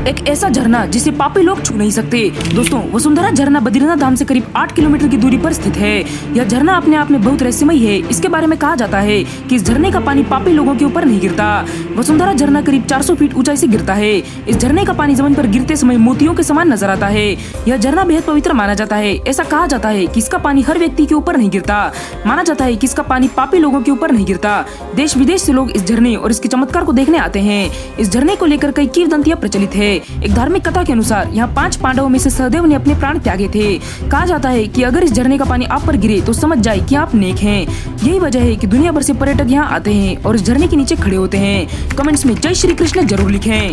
एक ऐसा झरना जिसे पापी लोग छू नहीं सकते। दोस्तों, वसुंधरा झरना बद्रीनाथ धाम से करीब 8 किलोमीटर की दूरी पर स्थित है। यह झरना अपने आप में बहुत रहस्यमय है। इसके बारे में कहा जाता है कि इस झरने का पानी पापी लोगों के ऊपर नहीं गिरता। वसुंधरा झरना करीब 400 फीट ऊंचाई से गिरता है। इस झरने का पानी जमीन पर गिरते समय मोतियों के समान नजर आता है। यह झरना बेहद पवित्र माना जाता है। ऐसा कहा जाता है कि इसका पानी हर व्यक्ति के ऊपर नहीं गिरता। माना जाता है कि इसका पानी पापी लोगों के ऊपर नहीं गिरता। देश विदेश से लोग इस झरने और इसके चमत्कार को देखने आते हैं। इस झरने को लेकर कई किंवदंतियां प्रचलित है। एक धार्मिक कथा के अनुसार यहाँ 5 पांडवों में से सहदेव ने अपने प्राण त्यागे थे। कहा जाता है कि अगर इस झरने का पानी आप पर गिरे तो समझ जाए कि आप नेक हैं। यही वजह है कि दुनिया भर से पर्यटक यहाँ आते हैं और इस झरने के नीचे खड़े होते हैं। कमेंट्स में जय श्री कृष्ण जरूर लिखें।